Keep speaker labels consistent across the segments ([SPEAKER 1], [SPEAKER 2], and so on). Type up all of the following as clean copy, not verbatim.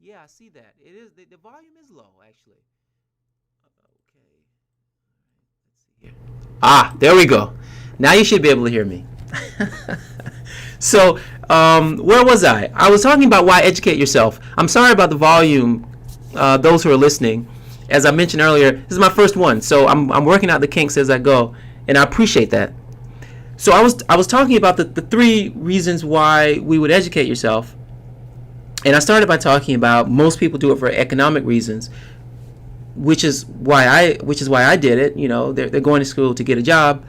[SPEAKER 1] Yeah, I see that. It is the volume is low actually. Okay. Let's see here. Ah, there we go. Now you should be able to hear me. So, where was I? I was talking about why educate yourself. I'm sorry about the volume, those who are listening. As I mentioned earlier, this is my first one, so I'm working out the kinks as I go, and I appreciate that. So I was talking about the three reasons why we would educate yourself, and I started by talking about most people do it for economic reasons, which is why I did it. You know, they're going to school to get a job,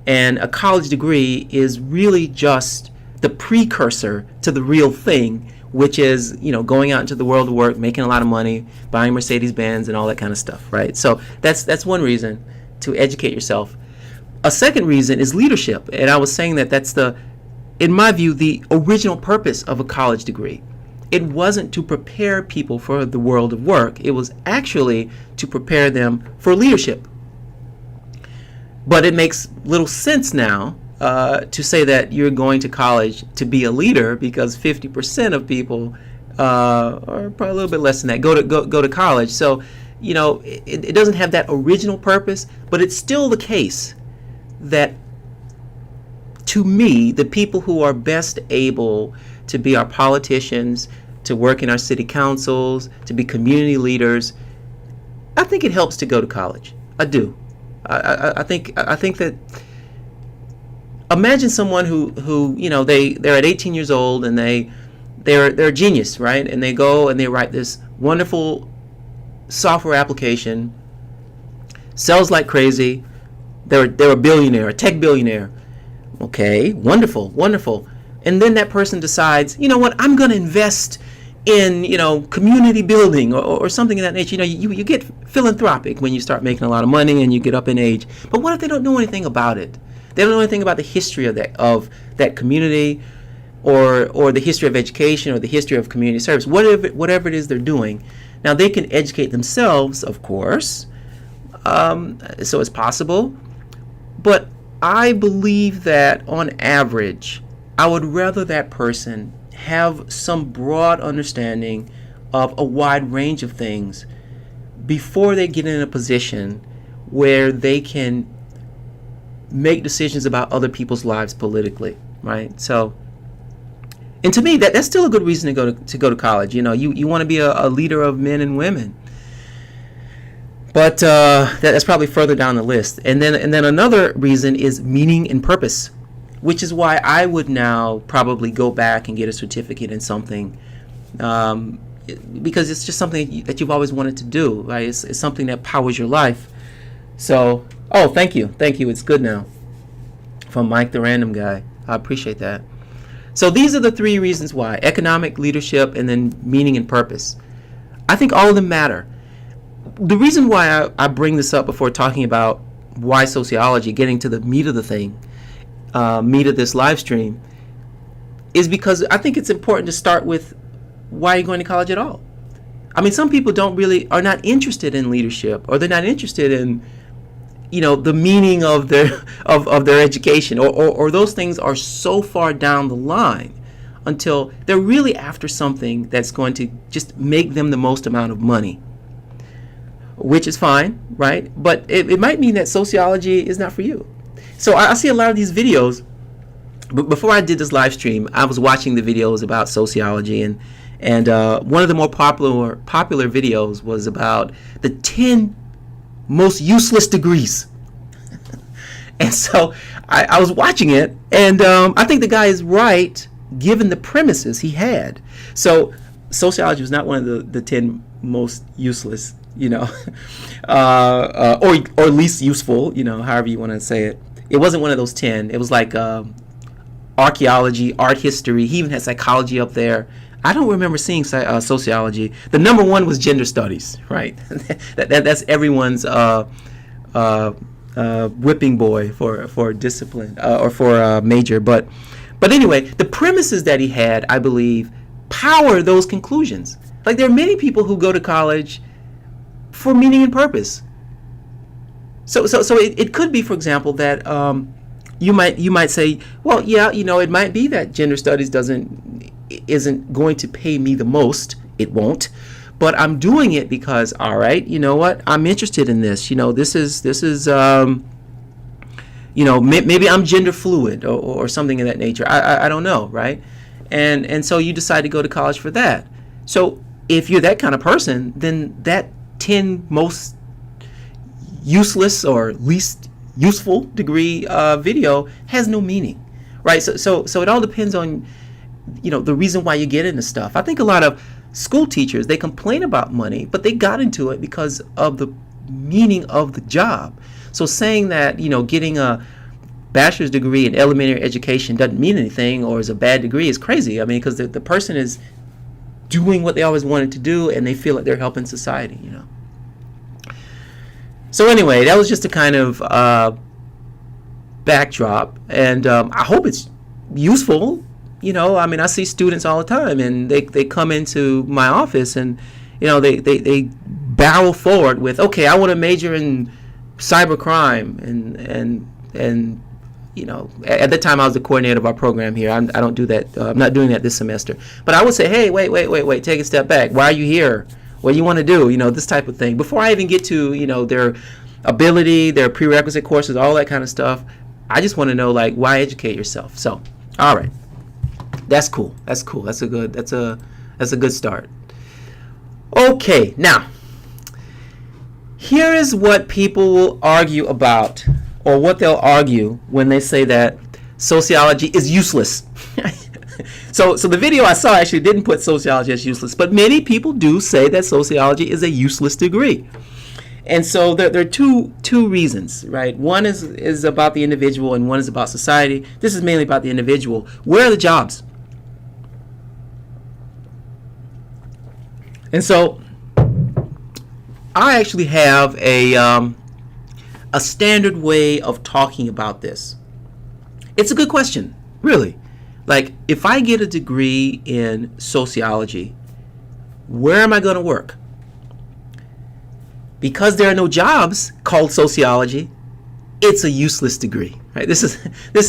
[SPEAKER 1] and a college degree is really just the precursor to the real thing, which is, you know, going out into the world of work, making a lot of money, buying Mercedes Benz and all that kind of stuff, right? So that's one reason to educate yourself. A second reason is leadership, and I was saying that that's in my view, the original purpose of a college degree. It wasn't to prepare people for the world of work. It was actually to prepare them for leadership. But it makes little sense now to say that you're going to college to be a leader, because 50% of people, or probably a little bit less than that, go to college. So, you know, it doesn't have that original purpose, but it's still the case that, to me, the people who are best able to be our politicians, to work in our city councils, to be community leaders, I think it helps to go to college. I do. I think that, imagine someone who you know, they're at 18 years old, and they're a genius, right? And they go and they write this wonderful software application, sells like crazy. They're a billionaire, a tech billionaire. Okay, wonderful, wonderful. And then that person decides, you know what, I'm going to invest in, you know, community building, or something of that nature. You know, you get philanthropic when you start making a lot of money and you get up in age. But what if they don't know anything about it? They don't know anything about the history of that community, or the history of education, or the history of community service, whatever it is they're doing. Now, they can educate themselves, of course, so it's possible. But I believe that on average, I would rather that person have some broad understanding of a wide range of things before they get in a position where they can make decisions about other people's lives politically, right? So, and to me, that's still a good reason to go to college. You know, you want to be a leader of men and women. But that's probably further down the list. And then another reason is meaning and purpose, which is why I would now probably go back and get a certificate in something, because it's just something that you've always wanted to do, right? It's something that powers your life. So, oh, thank you. It's good now. From Mike the Random Guy. I appreciate that. So these are the three reasons why: economic, leadership, and then meaning and purpose. I think all of them matter. The reason why I bring this up before talking about why sociology, getting to the meat of the thing, meat of this live stream, is because I think it's important to start with why you're going to college at all. I mean, some people are not interested in leadership, or they're not interested in, you know, the meaning of their education, or those things are so far down the line until they're really after something that's going to just make them the most amount of money, which is fine, right? But it might mean that sociology is not for you. So I see a lot of these videos. But before I did this live stream, I was watching the videos about sociology, and one of the more popular videos was about the 10 most useless degrees. And so I was watching it, and I think the guy is right given the premises he had. So sociology was not one of the 10 most useless, you know, or least useful, you know, however you want to say it. It wasn't one of those 10. It was like archaeology, art history. He even had psychology up there. I don't remember seeing sociology. The number one was gender studies, right? That's everyone's whipping boy for discipline, or for major. But anyway, the premises that he had, I believe, power those conclusions. Like, there are many people who go to college for meaning and purpose. So it could be, for example, that you might say, well, yeah, you know, it might be that gender studies isn't going to pay me the most It won't. But I'm doing it because, all right, you know what? I'm interested in this. This is maybe I'm gender fluid or something of that nature. I don't know, right? And so you decide to go to college for that. So if you're that kind of person, then that 10 most useless or least useful degree video has no meaning, right? So it all depends on the reason why you get into stuff. I think a lot of school teachers, they complain about money, but they got into it because of the meaning of the job. So saying that getting a bachelor's degree in elementary education doesn't mean anything or is a bad degree is crazy. I mean, because the person is doing what they always wanted to do and they feel like they're helping society. So anyway, that was just a kind of backdrop, and I hope it's useful. I mean, I see students all the time, and they come into my office, and they barrel forward with, okay, I want to major in cybercrime, and at the time I was the coordinator of our program here. I don't do that. I'm not doing that this semester. But I would say, hey, wait, take a step back. Why are you here? What do you want to do? This type of thing. Before I even get to their ability, their prerequisite courses, all that kind of stuff, I just want to know, like, why educate yourself? So, all right. That's cool. That's a good start. Okay, now here is what people will argue about, or what they'll argue when they say that sociology is useless. So the video I saw actually didn't put sociology as useless, but many people do say that sociology is a useless degree. And so there are two reasons, right? One is about the individual and one is about society. This is mainly about the individual. Where are the jobs? And so I actually have a standard way of talking about this. It's a good question, really. Like, if I get a degree in sociology, where am I going to work? Because there are no jobs called sociology, it's a useless degree, right? This is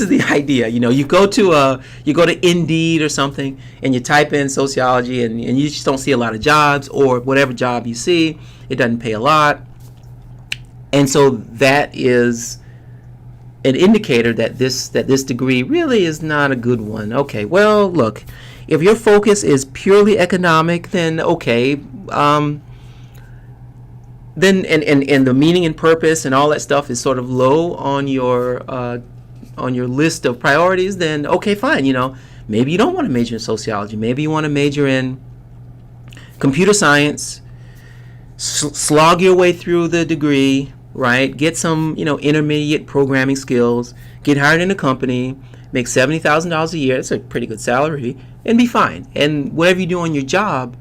[SPEAKER 1] the idea. You go to Indeed or something, and you type in sociology, and you just don't see a lot of jobs, or whatever job you see, it doesn't pay a lot, and so that is an indicator that this degree really is not a good one. Okay, well, look, if your focus is purely economic, then okay. Then and the meaning and purpose and all that stuff is sort of low on your list of priorities, then okay, fine. Maybe you don't want to major in sociology. Maybe you want to major in computer science, slog your way through the degree, right? Get some intermediate programming skills, get hired in a company, make $70,000 a year. That's a pretty good salary, and be fine. And whatever you do on your job,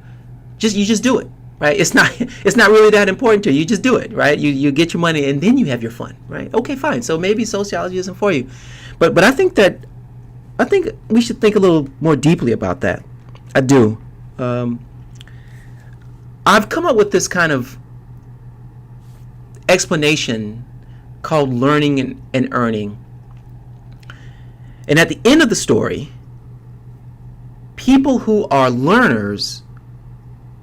[SPEAKER 1] you just do it. Right? It's not really that important to you. You just do it, right? You get your money and then you have your fun, right? Okay, fine. So maybe sociology isn't for you, but I think we should think a little more deeply about that. I do. I've come up with this kind of explanation called learning and earning. And at the end of the story, people who are learners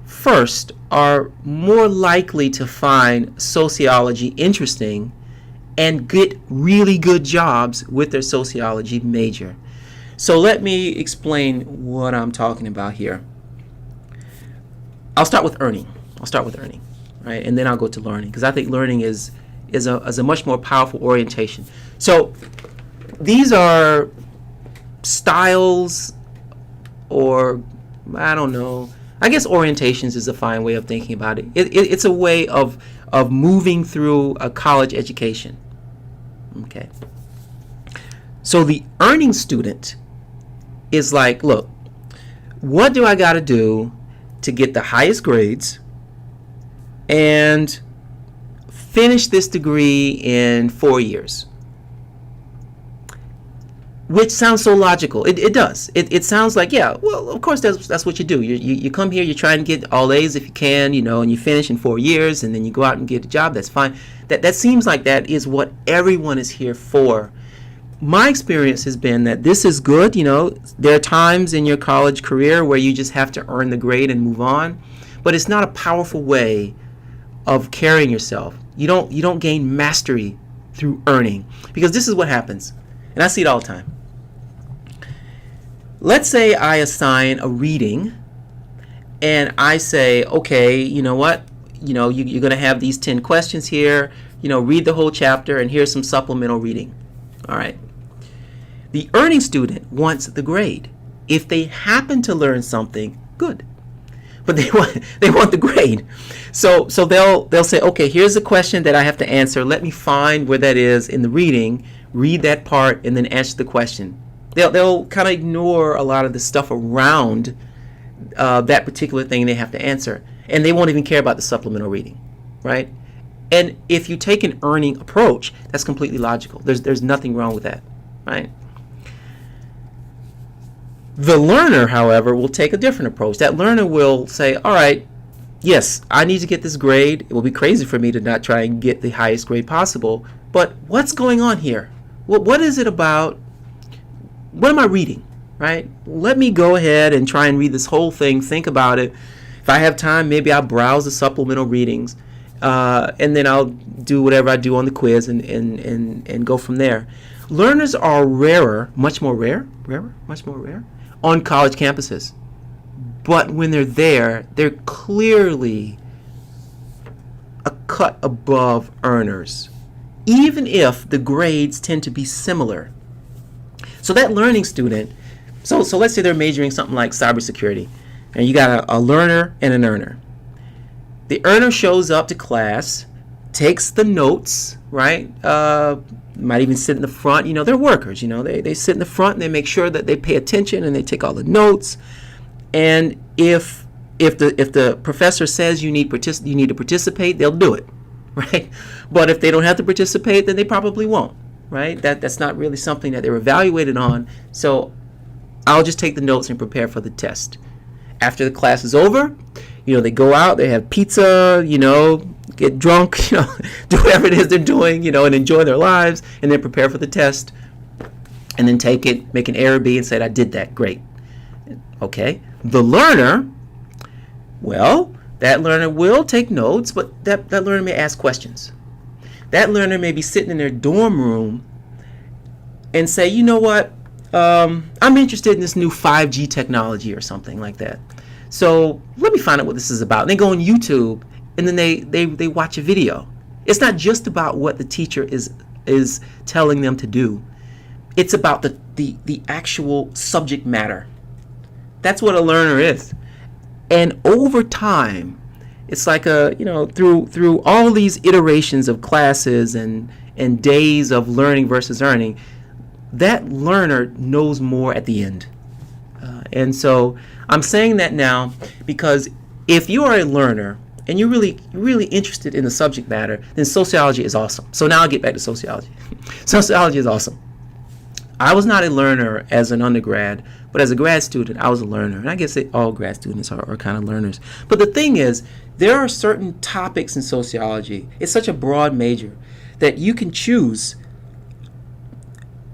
[SPEAKER 1] first are more likely to find sociology interesting and get really good jobs with their sociology major. So let me explain what I'm talking about here. I'll start with earning, right? And then I'll go to learning, because I think learning is a much more powerful orientation. So these are styles, or I don't know, I guess orientations is a fine way of thinking about it. It's a way of moving through a college education. Okay. So the earning student is like, look, what do I got to do to get the highest grades and finish this degree in 4 years? Which sounds so logical. It does. It sounds like, yeah, well, of course that's what you do. You come here, you try and get all A's if you can, and you finish in 4 years, and then you go out and get a job. That's fine. That seems like that is what everyone is here for. my experience has been that this is good. There are times in your college career where you just have to earn the grade and move on, but it's not a powerful way of carrying yourself. You don't gain mastery through earning, because this is what happens, and I see it all the time. Let's say I assign a reading, and I say, okay, you know what? You're going to have these 10 questions here. Read the whole chapter, and here's some supplemental reading. All right. The earning student wants the grade. If they happen to learn something, good. But they want the grade. So they'll say, okay, here's a question that I have to answer. Let me find where that is in the reading, read that part, and then answer the question. They'll kind of ignore a lot of the stuff around that particular thing they have to answer, and they won't even care about the supplemental reading, right? And if you take an earning approach, that's completely logical. There's nothing wrong with that, right? The learner, however, will take a different approach. That learner will say, all right, yes, I need to get this grade. It will be crazy for me to not try and get the highest grade possible, but what's going on here? What is it about? What am I reading, right? Let me go ahead and try and read this whole thing, think about it. If I have time, maybe I'll browse the supplemental readings, and then I'll do whatever I do on the quiz and go from there. Learners are much more rare on college campuses. But when they're there, they're clearly a cut above earners, even if the grades tend to be similar. So that learning student, so let's say they're majoring something like cybersecurity, and you got a learner and an earner. The earner shows up to class, takes the notes, right? Might even sit in the front. They're workers. They sit in the front and they make sure that they pay attention and they take all the notes. And if the professor says you need to participate, they'll do it, right? But if they don't have to participate, then they probably won't, right? That's not really something that they're evaluated on. So I'll just take the notes and prepare for the test. After the class is over, they go out, they have pizza, get drunk, do whatever it is they're doing, and enjoy their lives, and then prepare for the test, and then take it, make an error B, and say, I did that, great. Okay. The learner, well, that learner will take notes, but that learner may ask questions. That learner may be sitting in their dorm room and say, you know what, I'm interested in this new 5G technology or something like that. So let me find out what this is about. And they go on YouTube, and then they watch a video. It's not just about what the teacher is telling them to do. It's about the actual subject matter. That's what a learner is. And over time, it's like through all these iterations of classes and days of learning versus earning, that learner knows more at the end. And so I'm saying that now because if you are a learner and you're really interested in the subject matter, then sociology is awesome. So now I'll get back to sociology. Sociology is awesome. I was not a learner as an undergrad, but as a grad student, I was a learner. And I guess all grad students are kind of learners. But the thing is, there are certain topics in sociology. It's such a broad major that you can choose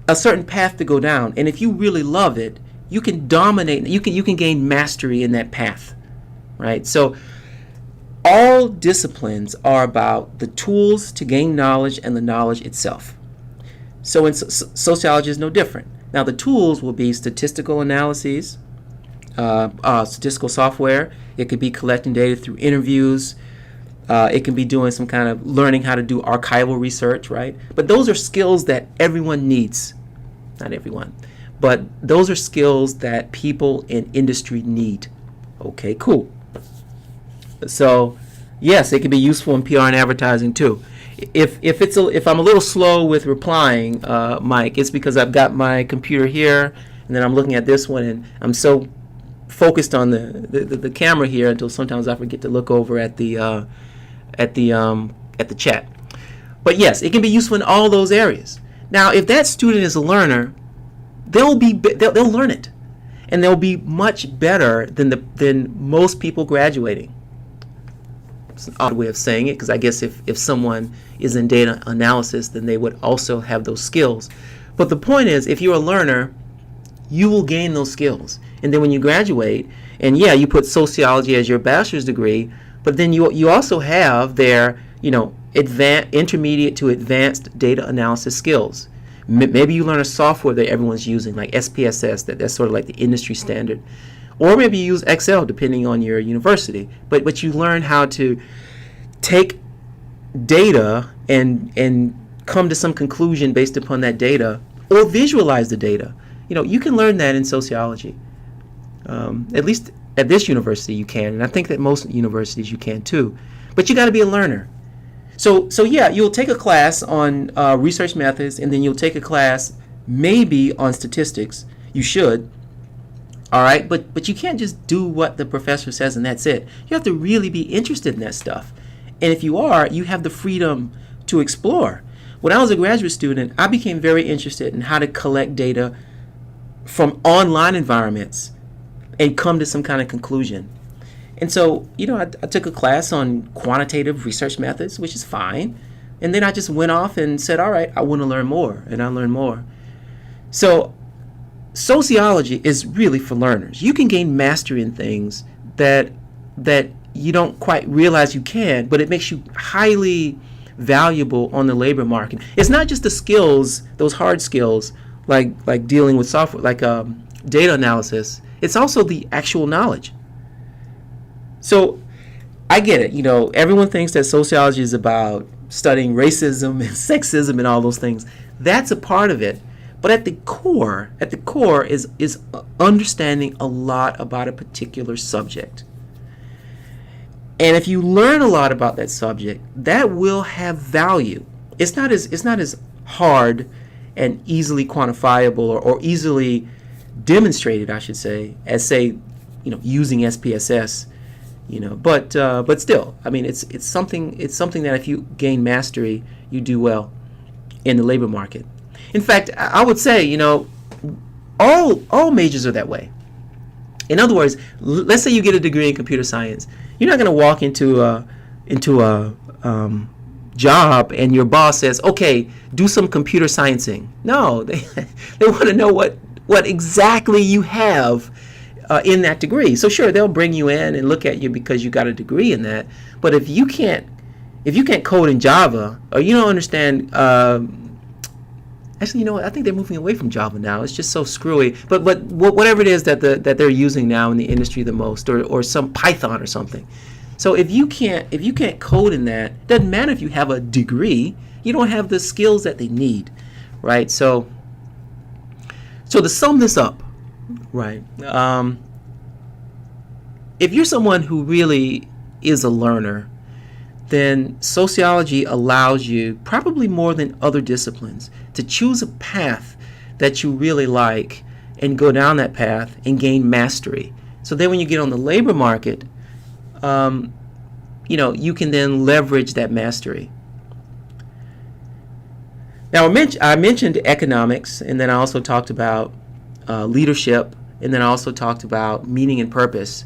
[SPEAKER 1] a certain path to go down. And if you really love it, you can dominate. You can gain mastery in that path, right? So all disciplines are about the tools to gain knowledge and the knowledge itself. So in sociology is no different. Now the tools will be statistical analyses, statistical software. It could be collecting data through interviews. It can be doing some kind of learning how to do archival research, right? But those are skills that everyone needs. Not everyone, but those are skills that people in industry need. Okay, cool. So yes, it can be useful in PR and advertising too. If I'm a little slow with replying, Mike, it's because I've got my computer here and then I'm looking at this one and I'm so focused on the camera here until sometimes I forget to look over at the chat. But yes, it can be useful in all those areas. Now, if that student is a learner, they'll learn it, and they'll be much better than most people graduating. It's an odd way of saying it, because I guess if someone is in data analysis, then they would also have those skills. But the point is, if you're a learner, you will gain those skills. And then when you graduate, and yeah, you put sociology as your bachelor's degree, but then you also have their, intermediate to advanced data analysis skills. Maybe you learn a software that everyone's using, like SPSS, that's sort of like the industry standard. Or maybe you use Excel, depending on your university. But you learn how to take data and come to some conclusion based upon that data, or visualize the data. You can learn that in sociology. At least at this university you can, and I think that most universities you can too. But you got to be a learner. So yeah, you'll take a class on research methods, and then you'll take a class maybe on statistics. You should. All right, but you can't just do what the professor says and that's it. You have to really be interested in that stuff. And if you are, you have the freedom to explore. When I was a graduate student, I became very interested in how to collect data from online environments and come to some kind of conclusion. And so, I took a class on quantitative research methods, which is fine. And then I just went off and said, all right, I want to learn more. And I learned more. So sociology is really for learners. You can gain mastery in things that you don't quite realize you can, but it makes you highly valuable on the labor market. It's not just the skills, those hard skills, like dealing with software, like data analysis. It's also the actual knowledge. So I get it. Everyone thinks that sociology is about studying racism and sexism and all those things. That's a part of it. But at the core is understanding a lot about a particular subject. And if you learn a lot about that subject, that will have value. It's not as hard and easily quantifiable or easily demonstrated, I should say, as using SPSS. But still, I mean, it's something that if you gain mastery, you do well in the labor market. In fact, I would say, all majors are that way. In other words, let's say you get a degree in computer science. You're not going to walk into a job and your boss says, okay, do some computer sciencing. No, they want to know what exactly you have in that degree. So sure, they'll bring you in and look at you because you got a degree in that. But if you can't code in Java, or you don't understand, actually, I think they're moving away from Java now. It's just so screwy. But whatever it is that they're using now in the industry the most, or some Python or something. So if you can't code in that, doesn't matter if you have a degree. You don't have the skills that they need, right? So to sum this up, right? If you're someone who really is a learner, then sociology allows you, probably more than other disciplines, to choose a path that you really like and go down that path and gain mastery. So then when you get on the labor market, you can then leverage that mastery. Now, I mentioned economics, and then I also talked about leadership, and then I also talked about meaning and purpose.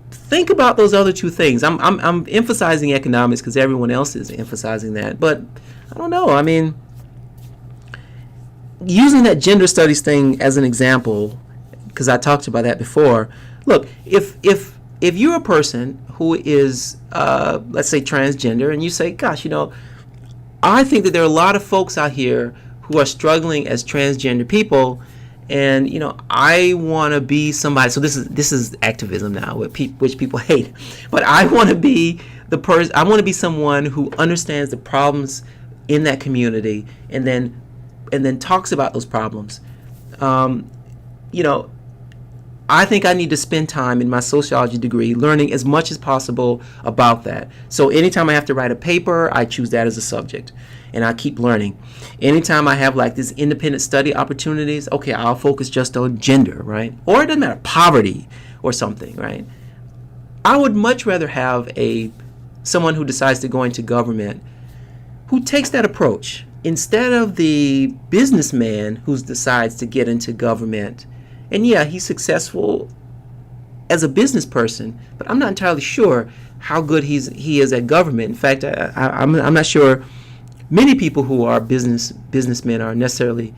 [SPEAKER 1] Think about those other two things. I'm emphasizing economics because everyone else is emphasizing that, but I don't know. I mean, using that gender studies thing as an example, because I talked about that before. Look, if you're a person who is, let's say, transgender, and you say, gosh, I think that there are a lot of folks out here who are struggling as transgender people, and I want to be somebody. So this is activism now, which people hate. But I want to be the person. I want to be someone who understands the problems in that community, and then talks about those problems. I think I need to spend time in my sociology degree learning as much as possible about that. So anytime I have to write a paper, I choose that as a subject, and I keep learning. Anytime I have like these independent study opportunities, okay, I'll focus just on gender, right? Or it doesn't matter, poverty or something, right? I would much rather have someone who decides to go into government who takes that approach instead of the businessman who decides to get into government. And yeah, he's successful as a business person, but I'm not entirely sure how good he is at government. In fact, I'm not sure many people who are businessmen are necessarily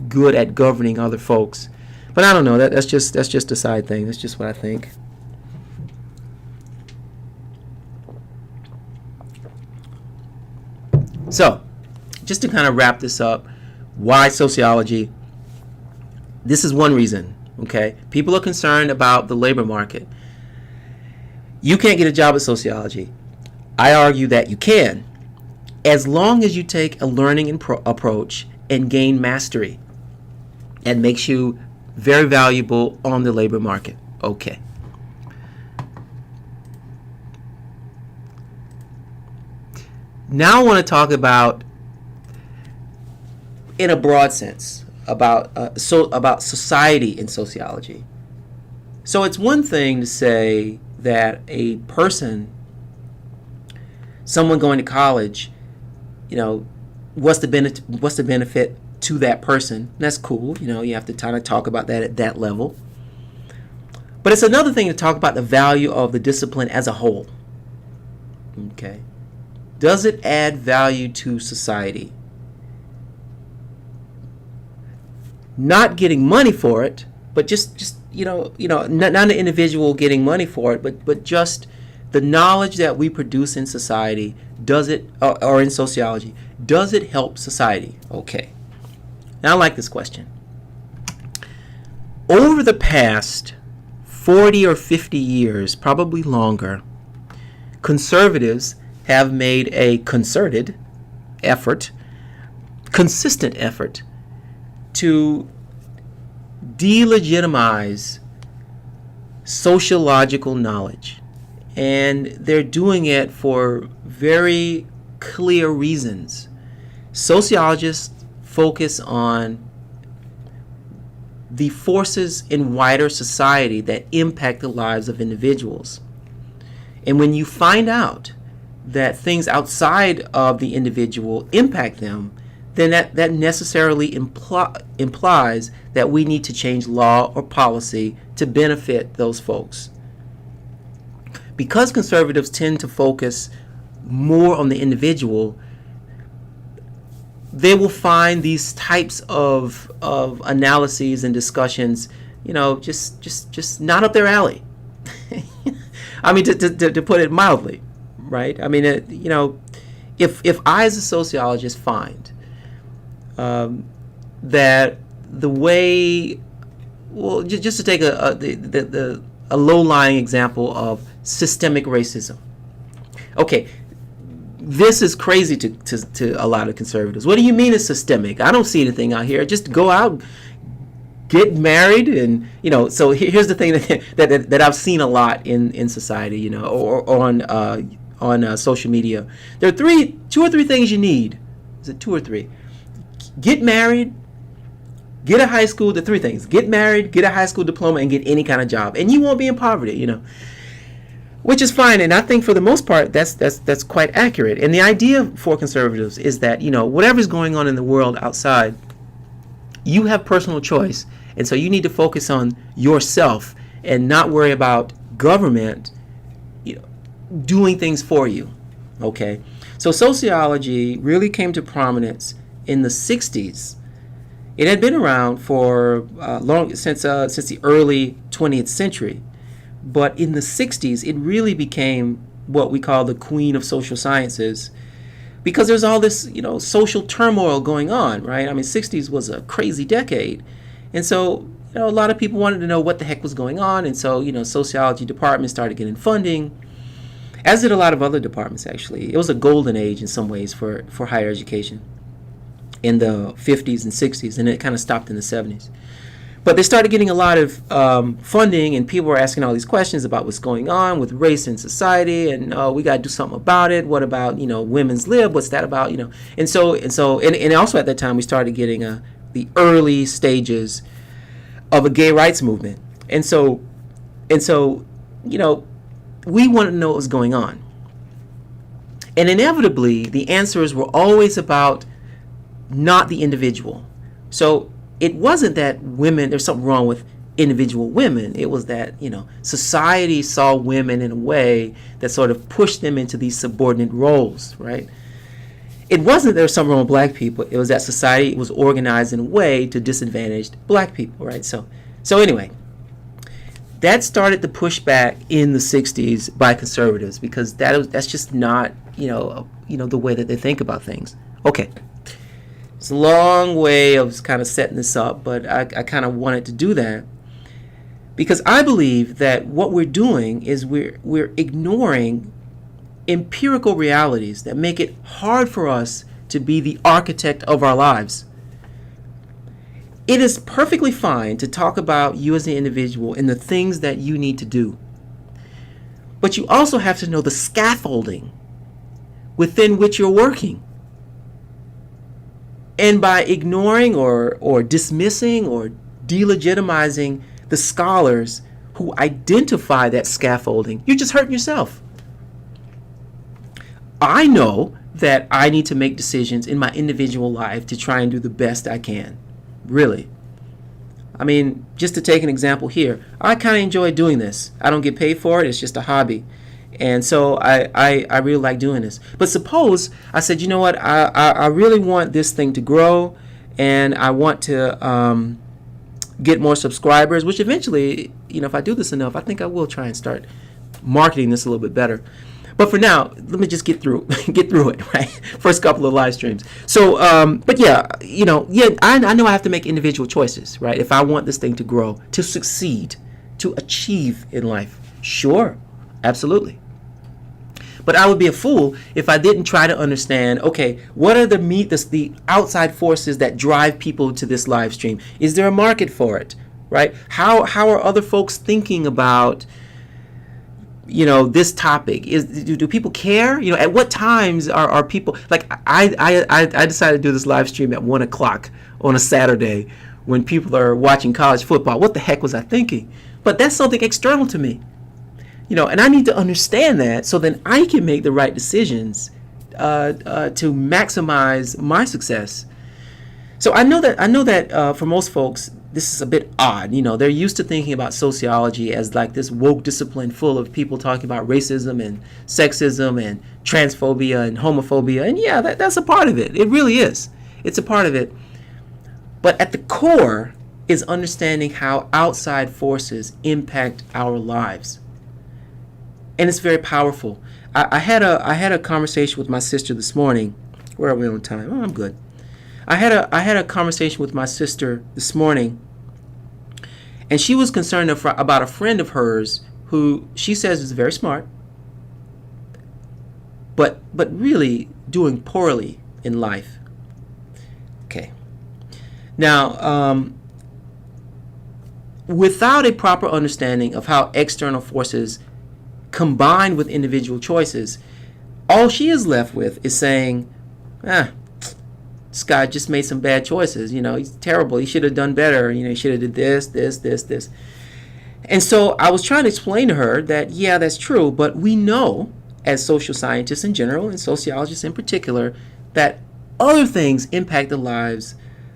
[SPEAKER 1] good at governing other folks. But I don't know. That's just a side thing. That's just what I think. So, just to kind of wrap this up, why sociology? This is one reason, okay? People are concerned about the labor market. You can't get a job at sociology. I argue that you can, as long as you take a learning approach and gain mastery. That makes you very valuable on the labor market. Okay. Now I want to talk about, in a broad sense, about society in sociology. So it's one thing to say that a person, someone going to college, what's the benefit to that person? That's cool. You have to kind of talk about that at that level. But it's another thing to talk about the value of the discipline as a whole. Okay. Does it add value to society? Not getting money for it, but just not an individual getting money for it, but just the knowledge that we produce in society. Does it, or in sociology, does it help society? Okay. Now I like this question. Over the past 40 or 50 years, probably longer, conservatives have made a concerted effort, consistent effort, to delegitimize sociological knowledge. And they're doing it for very clear reasons. Sociologists focus on the forces in wider society that impact the lives of individuals. And when you find out that things outside of the individual impact them, then that necessarily implies that we need to change law or policy to benefit those folks. Because conservatives tend to focus more on the individual, they will find these types of analyses and discussions, just not up their alley. I mean, to put it mildly, right? I mean, if I as a sociologist find that the way, well, just to take a low-lying example of systemic racism. Okay, this is crazy to a lot of conservatives. What do you mean it's systemic? I don't see anything out here. Just go out, get married, and So here's the thing that I've seen a lot in society, or on social media. There are two or three things you need. Is it two or three? Get married, get a high school. The three things: get married, get a high school diploma, and get any kind of job, and you won't be in poverty. Which is fine, and I think for the most part that's quite accurate. And the idea for conservatives is that whatever's going on in the world outside, you have personal choice, and so you need to focus on yourself and not worry about government doing things for you. Okay, so sociology really came to prominence in the 60s. It had been around for long since the early 20th century. But in the 60s, it really became what we call the queen of social sciences, because there's all this, social turmoil going on, right? I mean, 60s was a crazy decade. And so, a lot of people wanted to know what the heck was going on. And so, sociology departments started getting funding, as did a lot of other departments, actually. It was a golden age in some ways for higher education in the 50s and 60s, and it kind of stopped in the 70s. But they started getting a lot of funding, and people were asking all these questions about what's going on with race in society, and we got to do something about it. What about women's lib? What's that about? And also at that time we started getting the early stages of a gay rights movement, and so we wanted to know what was going on, and inevitably the answers were always about not the individual. So it wasn't that there's something wrong with individual women. It was that, society saw women in a way that sort of pushed them into these subordinate roles, right? It wasn't there was something wrong with black people. It was that society was organized in a way to disadvantage black people, right? So anyway, that started the pushback in the 60s by conservatives because that's just not, the way that they think about things. Okay. It's a long way of kind of setting this up, but I kind of wanted to do that because I believe that what we're doing is we're ignoring empirical realities that make it hard for us to be the architect of our lives. It is perfectly fine to talk about you as an individual and the things that you need to do. But you also have to know the scaffolding within which you're working. And by ignoring or dismissing or delegitimizing the scholars who identify that scaffolding, you're just hurting yourself. I know that I need to make decisions in my individual life to try and do the best I can. Really. I mean, just to take an example here, I kind of enjoy doing this. I don't get paid for it. It's just a hobby. And so I really like doing this. But suppose I said, you know what, I really want this thing to grow and I want to get more subscribers, which eventually, if I do this enough, I think I will try and start marketing this a little bit better. But for now, let me just get through it, right? First couple of live streams. So, but I know I have to make individual choices, right? If I want this thing to grow, to succeed, to achieve in life. Sure, absolutely. But I would be a fool if I didn't try to understand, okay, what are the outside forces that drive people to this live stream? Is there a market for it, right? How are other folks thinking about this topic? Do people care? At what times are people like? I decided to do this live stream at 1:00 on a Saturday when people are watching college football. What the heck was I thinking? But that's something external to me, and I need to understand that so then I can make the right decisions to maximize my success. So I know that for most folks, this is a bit odd. They're used to thinking about sociology as like this woke discipline full of people talking about racism and sexism and transphobia and homophobia. And yeah, that's a part of it. It really is. It's a part of it. But at the core is understanding how outside forces impact our lives. And it's very powerful. I had a conversation with my sister this morning. Where are we on time? Oh, I'm good. I had a conversation with my sister this morning, and she was concerned about a friend of hers who she says is very smart, but really doing poorly in life. Okay. Now, without a proper understanding of how external forces combine with individual choices, all she is left with is saying, this guy just made some bad choices. He's terrible. He should have done better. He should have did this. And so I was trying to explain to her that, yeah, that's true. But we know, as social scientists in general and sociologists in particular, that other things impact the lives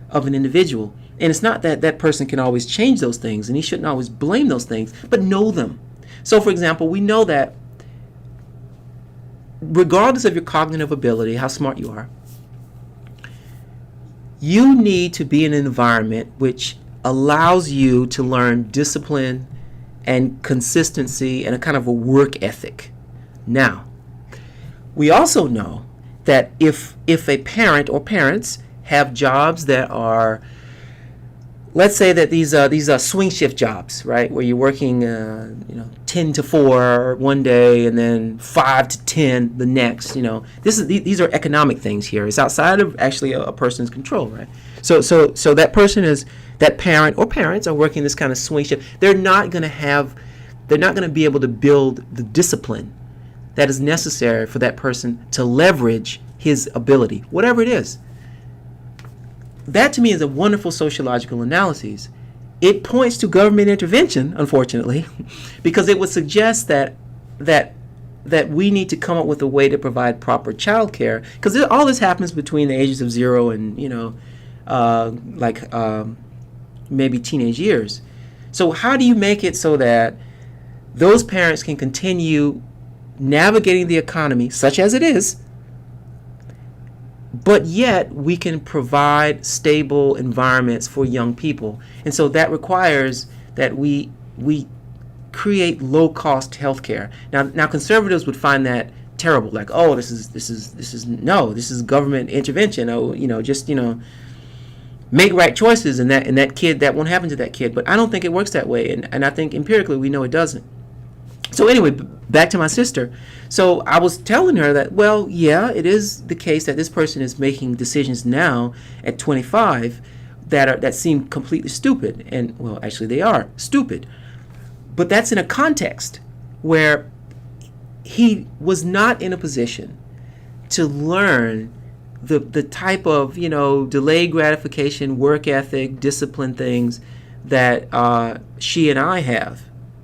[SPEAKER 1] of an individual. And it's not that that person can always change those things, and he shouldn't always blame those things, but know them. So, for example, we know that regardless of your cognitive ability, how smart you are, you need to be in an environment which allows you to learn discipline and consistency and a kind of a work ethic. Now, we also know that if a parent or parents have jobs that are, let's say that these are swing shift jobs, right, where you're working 10 to 4 one day and then 5 to 10 the next. These are economic things here. It's outside of actually a person's control, right? So that parent or parents are working this kind of swing shift. They're not going to be able to build the discipline that is necessary for that person to leverage his ability, whatever it is. That to me is a wonderful sociological analysis. It points to government intervention, unfortunately, because it would suggest that we need to come up with a way to provide proper child care, because all this happens between the ages of 0 and maybe teenage years. So how do you make it so that those parents can continue navigating the economy, such as it is, but yet we can provide stable environments for young people. And so that requires that we create low cost healthcare. Now conservatives would find that terrible, like, oh, this is government intervention. Oh, just make right choices, and that kid, that won't happen to that kid. But I don't think it works that way, and I think empirically we know it doesn't. So anyway, back to my sister. So I was telling her that, well, yeah, it is the case that this person is making decisions now at 25 that seem completely stupid, and well, actually they are stupid. But that's in a context where he was not in a position to learn the type of delayed gratification, work ethic, discipline things that she and I have.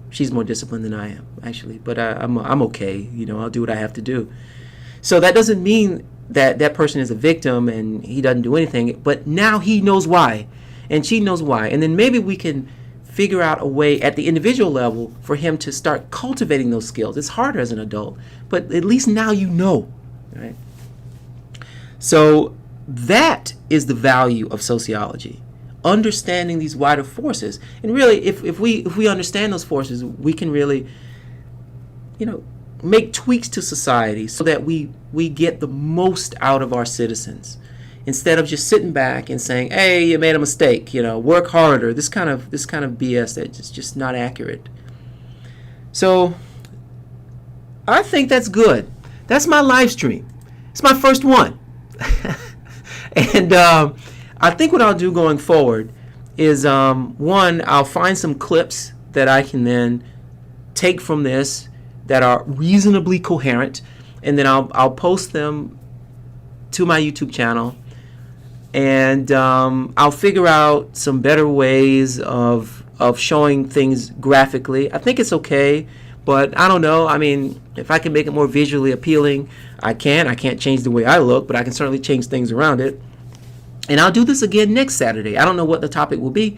[SPEAKER 1] She's more disciplined than I am, actually, but I'm okay. I'll do what I have to do. So that doesn't mean that that person is a victim and he doesn't do anything, but now he knows why, and she knows why, and then maybe we can figure out a way at the individual level for him to start cultivating those skills. It's harder as an adult, but at least now right? So that is the value of sociology. Understanding these wider forces, and really, if we understand those forces, we can really, make tweaks to society so that we get the most out of our citizens, instead of just sitting back and saying, "Hey, you made a mistake. Work harder." This kind of BS that's just not accurate. So I think that's good. That's my live stream. It's my first one, and I think what I'll do going forward is, one, I'll find some clips that I can then take from this that are reasonably coherent, and then I'll post them to my YouTube channel, and I'll figure out some better ways of showing things graphically. I think it's okay, but I don't know. I mean, if I can make it more visually appealing, I can. I can't change the way I look, but I can certainly change things around it. And I'll do this again next Saturday. I don't know what the topic will be,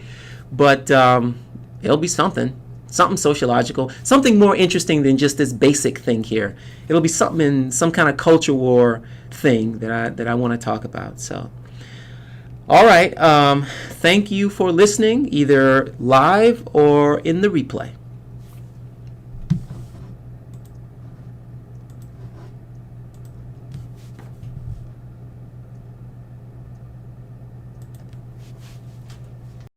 [SPEAKER 1] but it'll be something sociological, something more interesting than just this basic thing here. It'll be something in some kind of culture war thing that I want to talk about. So, all right. Thank you for listening, either live or in the replay.